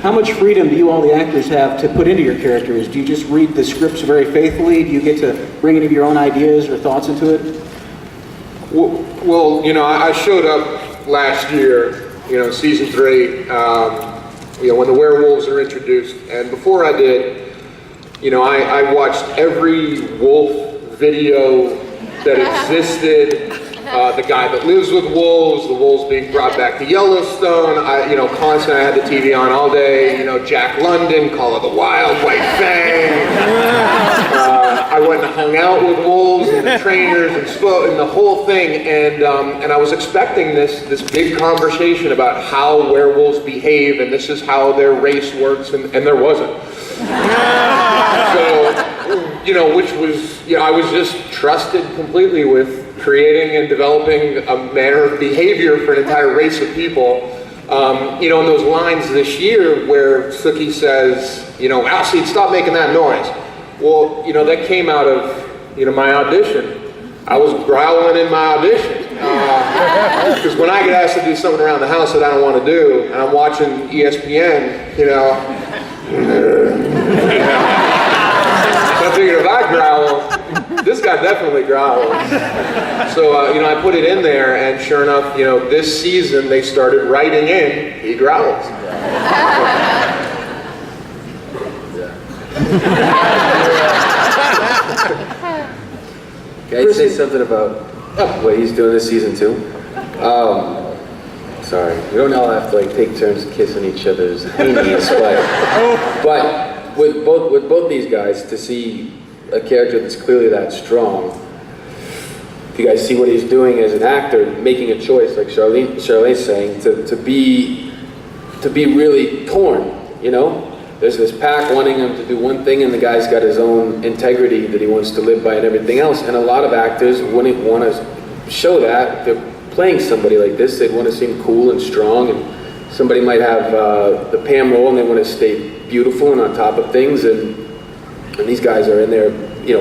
How much freedom do you all the actors have to put into your characters? Do you just read the scripts very faithfully? Do you get to bring any of your own ideas or thoughts into it? Well, I showed up last year, season 3, when the werewolves are introduced. And before I did, I watched every wolf video that existed. The guy that lives with wolves, the wolves being brought back to Yellowstone. Constantly I had the TV on all day. Jack London, Call of the Wild, White Fang. I went and hung out with wolves and the trainers and spoke and the whole thing. And I was expecting this big conversation about how werewolves behave and this is how their race works, and there wasn't. So, which was, I was just trusted completely with creating and developing a manner of behavior for an entire race of people. In those lines this year where Sookie says, Alcide, stop making that noise. Well, that came out of, my audition. I was growling in my audition. Because when I get asked to do something around the house that I don't want to do, and I'm watching ESPN, so I figured if I growl, this guy definitely growls. So, I put it in there, and sure enough, this season they started writing in, he growls. Can I say something about what he's doing this season too? Sorry, we don't all have to take turns kissing each other's knees, but with both these guys, to see a character that's clearly that strong, if you guys see what he's doing as an actor, making a choice, like Charlaine's saying, to be really torn, There's this pack wanting him to do one thing, and the guy's got his own integrity that he wants to live by and everything else, and a lot of actors wouldn't want to show that. If they're playing somebody like this, they'd want to seem cool and strong, and somebody might have the Pam role, and they want to stay beautiful and on top of things, and these guys are in there,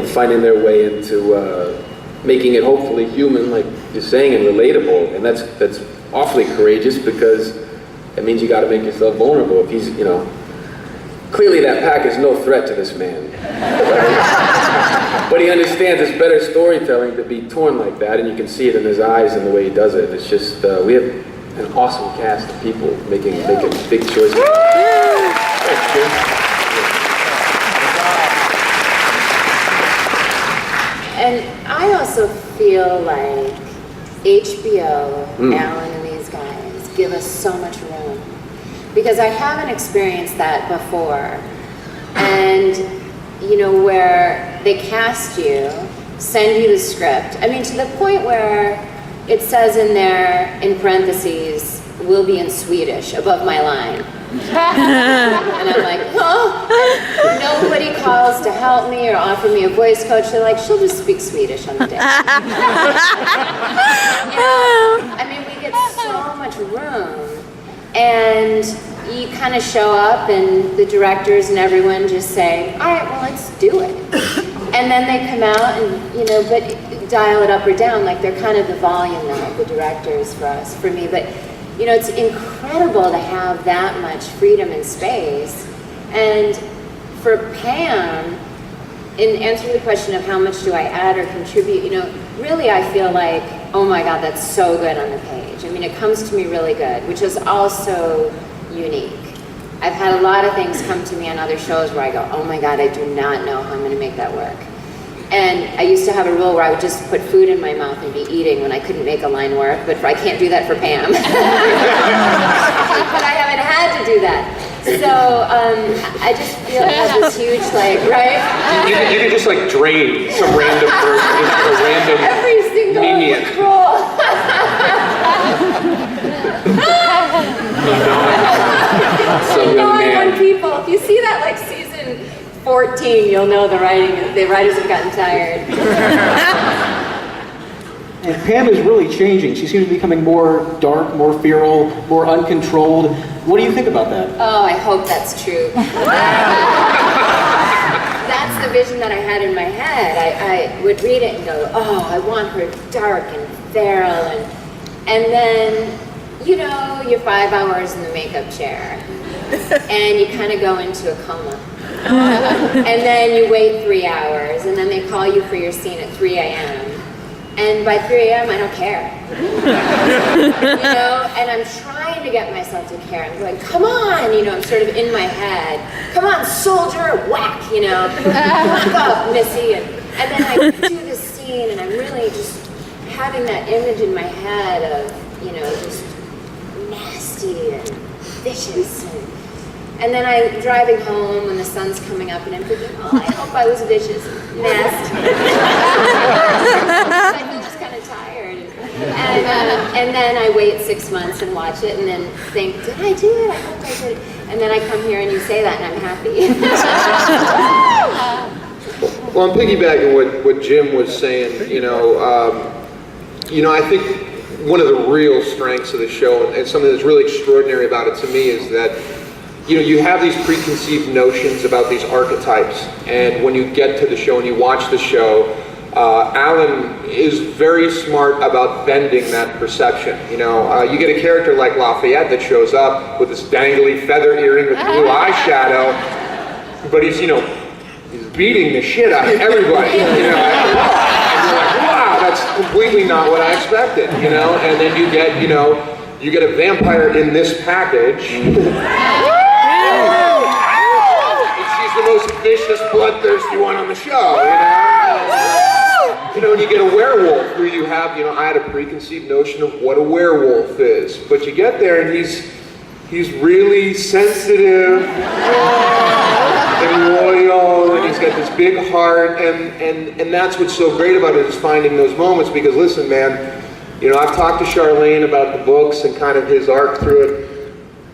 finding their way into making it hopefully human, like you're saying, and relatable, and that's awfully courageous because it means you got to make yourself vulnerable. If he's, clearly that pack is no threat to this man, right? But he understands it's better storytelling to be torn like that, and you can see it in his eyes and the way he does it. It's just we have an awesome cast of people making big choices. And I also feel like HBO, Alan and these guys give us so much room. Because I haven't experienced that before. And, where they cast you, send you the script. I mean, to the point where it says in there, in parentheses, will be in Swedish above my line. And I'm like, huh? And nobody calls to help me or offer me a voice coach. They're like, she'll just speak Swedish on the day. I mean, we get so much room. And you kind of show up and the directors and everyone just say, all right, well, let's do it. And then they come out and, but dial it up or down, like they're kind of the volume now, the directors for me. But, it's incredible to have that much freedom and space. And for Pam, in answer to the question of how much do I add or contribute, really I feel like, oh my God, that's so good on the page. I mean, it comes to me really good, which is also unique. I've had a lot of things come to me on other shows where I go, oh my God, I do not know how I'm going to make that work. And I used to have a rule where I would just put food in my mouth and be eating when I couldn't make a line work, but I can't do that for Pam. But I haven't had to do that. So I just feel I have this huge, right? You can just drain some random person into a random every single minion. role. I want people. If you see that season 14, you'll know the writers have gotten tired. And Pam is really changing. She seems to be becoming more dark, more feral, more uncontrolled. What do you think about that? Oh, I hope that's true. That's the vision that I had in my head. I would read it and go, oh, I want her dark and feral. And then, you're 5 hours in the makeup chair. and you kind of go into a coma. And then you wait 3 hours, and then they call you for your scene at 3 a.m. And by 3 a.m. I don't care. You know, and I'm trying to get myself to care. I'm going, come on, you know, I'm sort of in my head. Come on, soldier, whack, you know. Whack up, Missy. And then I do this scene, and I'm really just having that image in my head of, you know, just nasty and vicious. And then I'm driving home when the sun's coming up, and I'm thinking, oh, I hope I was vicious and nasty. I feel just kind of tired. And then I wait 6 months and watch it, and then think, did I do it? I hope I did it. And then I come here and you say that, and I'm happy. Well, I'm piggybacking what Jim was saying. You know, I think one of the real strengths of the show, and something that's really extraordinary about it to me, is that you know, you have these preconceived notions about these archetypes, and when you get to the show and you watch the show, Alan is very smart about bending that perception. You know, you get a character like Lafayette that shows up with this dangly feather earring with blue eyeshadow, but he's, you know, he's beating the shit out of everybody, you know, at the bar. And you're like, wow, that's completely not what I expected, you know, and then you get, you know, you get a vampire in this package. The most vicious, bloodthirsty one on the show, you know? You know, and you get a werewolf who you have, you know, I had a preconceived notion of what a werewolf is, but you get there and he's really sensitive and loyal, and he's got this big heart, and that's what's so great about it, is finding those moments, because listen, man, you know, I've talked to Charlaine about the books and kind of his arc through it.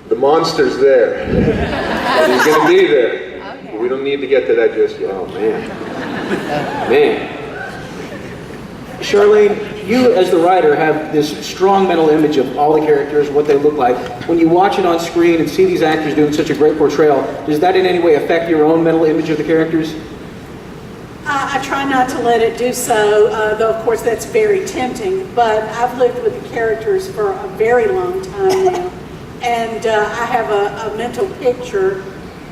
The monster's there. And he's gonna be there. We don't need to get to that just yet. Oh, man. Man. Charlaine, you as the writer have this strong mental image of all the characters, what they look like. When you watch it on screen and see these actors doing such a great portrayal, does that in any way affect your own mental image of the characters? I try not to let it do so, though of course that's very tempting, but I've lived with the characters for a very long time now, and I have a mental picture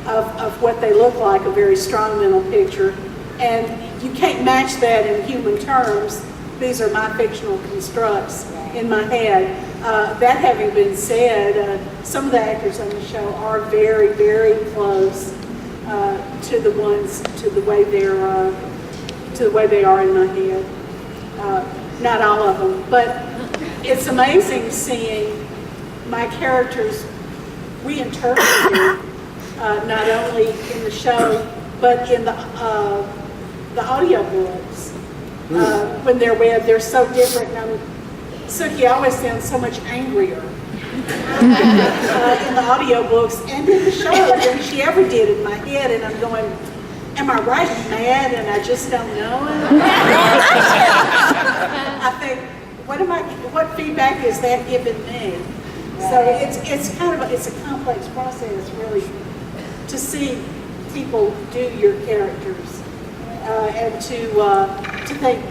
of what they look like, a very strong mental picture, and you can't match that in human terms. These are my fictional constructs in my head. That having been said, some of the actors on the show are very, very close to the way they are in my head. Not all of them, but it's amazing seeing my characters reinterpreted. Not only in the show, but in the audio books. When they're read, they're so different. Sookie always sounds so much angrier in the audio books and in the show than she ever did in my head. And I'm going, am I writing mad and I just don't know it? I think, what feedback is that giving me? So it's kind of it's a complex process, really, to see people do your characters and to think,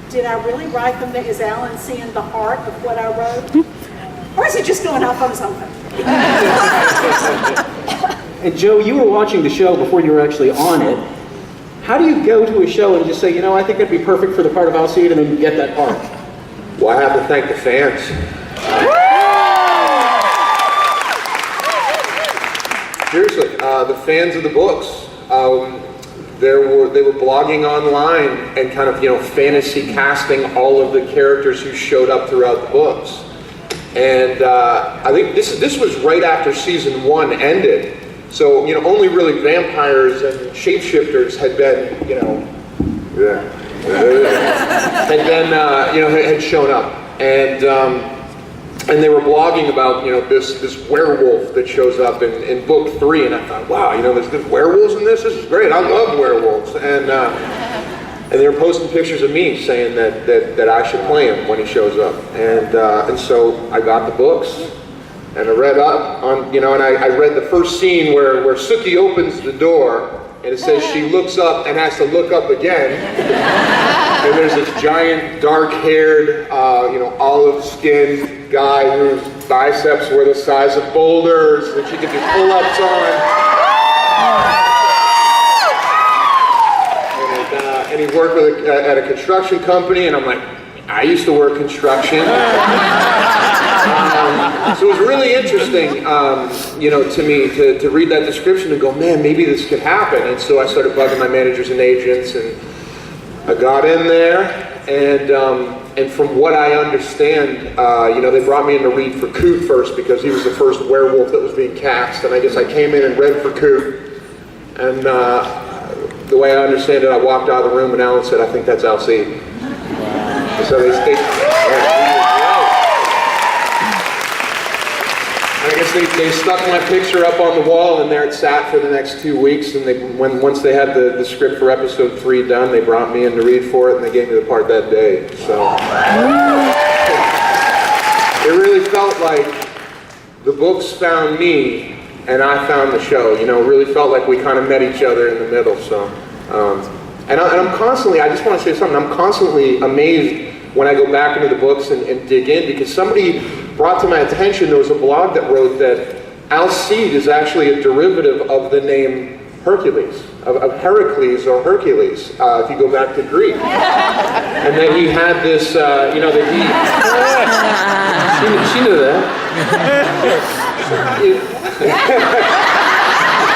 did I really write them? Is Alan seeing the heart of what I wrote? Or is he just going off on something? And Joe, you were watching the show before you were actually on it. How do you go to a show and just say, you know, I think it'd be perfect for the part of Alcide, and then you get that part? Well, I have to thank the fans. Seriously, the fans of the books. They were blogging online and kind of, you know, fantasy casting all of the characters who showed up throughout the books. And I think this was right after season 1 ended. So, you know, only really vampires and shapeshifters had been, you know, had shown up. And they were blogging about, you know, this werewolf that shows up in book 3, and I thought, wow, you know, there's werewolves in this. This is great. I love werewolves. And they were posting pictures of me saying that I should play him when he shows up. And so I got the books and I read up on, you know, and I read the first scene where Sookie opens the door and it says she looks up and has to look up again. And there's this giant, dark-haired, you know, olive-skinned guy who's biceps were the size of boulders that she could do pull-ups on. And he worked with at a construction company, and I'm like, I used to work construction. So it was really interesting, to me to read that description and go, man, maybe this could happen. And so I started bugging my managers and agents, and I got in there, and from what I understand, they brought me in to read for Coot first because he was the first werewolf that was being cast, and I guess I came in and read for Coot, and the way I understand it, I walked out of the room and Alan said, I think that's Alcide. Wow. So they I guess they stuck my picture up on the wall, and there it sat for the next 2 weeks. And once they had the script for episode 3 done, they brought me in to read for it, and they gave me the part that day. So it really felt like the books found me, and I found the show. It really felt like we kind of met each other in the middle. So, and I'm constantly, I just want to say something. I'm constantly amazed when I go back into the books and dig in, because somebody brought to my attention, there was a blog that wrote that Alcide is actually a derivative of the name Hercules, of Heracles or Hercules, if you go back to Greek. And then he had this, that She knew that.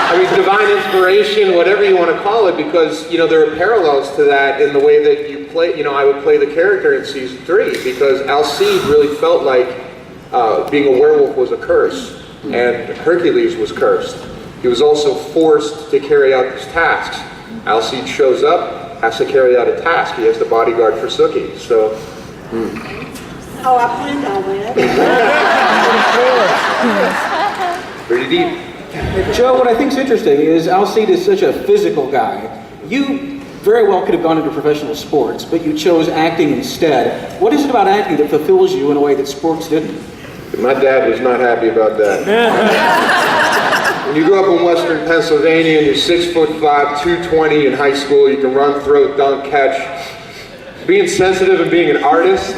I mean, divine inspiration, whatever you want to call it, because, there are parallels to that in the way that you play, I would play the character in season 3, because Alcide really felt like being a werewolf was a curse, and Hercules was cursed. He was also forced to carry out his tasks. Alcide shows up, has to carry out a task. He has the bodyguard for Sookie, so... Oh, I planned all that. Pretty deep. Joe, what I think is interesting is Alcide is such a physical guy. You very well could have gone into professional sports, but you chose acting instead. What is it about acting that fulfills you in a way that sports didn't? My dad was not happy about that. When you grow up in Western Pennsylvania and you're 6'5", 220 in high school, you can run, throw, dunk, catch. Being sensitive and being an artist.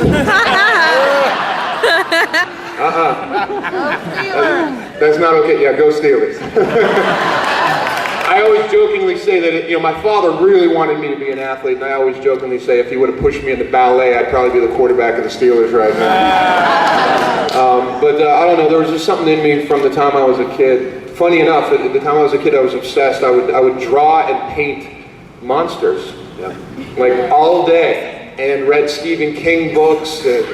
That's not okay. Yeah, go Steelers. I always jokingly say that, my father really wanted me to be an athlete, and I always jokingly say if he would have pushed me into ballet, I'd probably be the quarterback of the Steelers right now. But I don't know, there was just something in me from the time I was a kid. Funny enough, at the time I was a kid, I was obsessed. I would draw and paint monsters, like all day. And read Stephen King books, and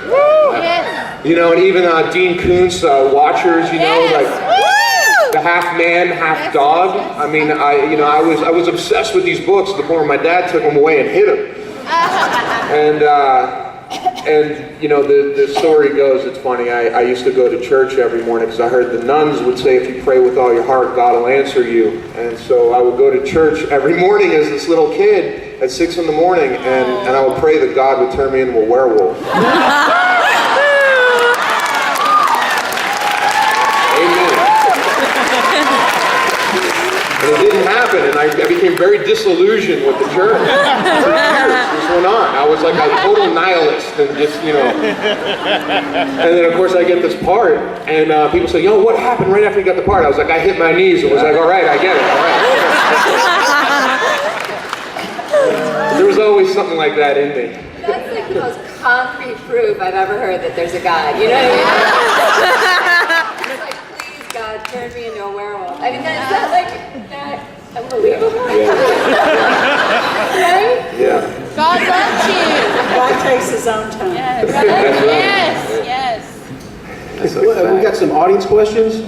and even Dean Koontz, Watchers, like the half man, half dog. I mean, I was obsessed with these books to the point where my dad took them away and hid them. And the story goes, it's funny. I used to go to church every morning because I heard the nuns would say, if you pray with all your heart, God will answer you. And so I would go to church every morning as this little kid at 6 in the morning, and I would pray that God would turn me into a werewolf. Amen. And it didn't happen, and I became very disillusioned with the church. This went on. I was like a total nihilist, and just, And then, of course, I get this part, and people say, yo, what happened right after you got the part? I was like, I hit my knees, and was like, all right, I get it, all right. There was always something like that in me. That's like the most concrete proof I've ever heard that there's a God. You know what I mean? It's like, please, God, turn me into a werewolf. I mean, is that that unbelievable? Right? Yeah. God loves you. God takes his own time. Yes. That's right. Yes. We got some audience questions.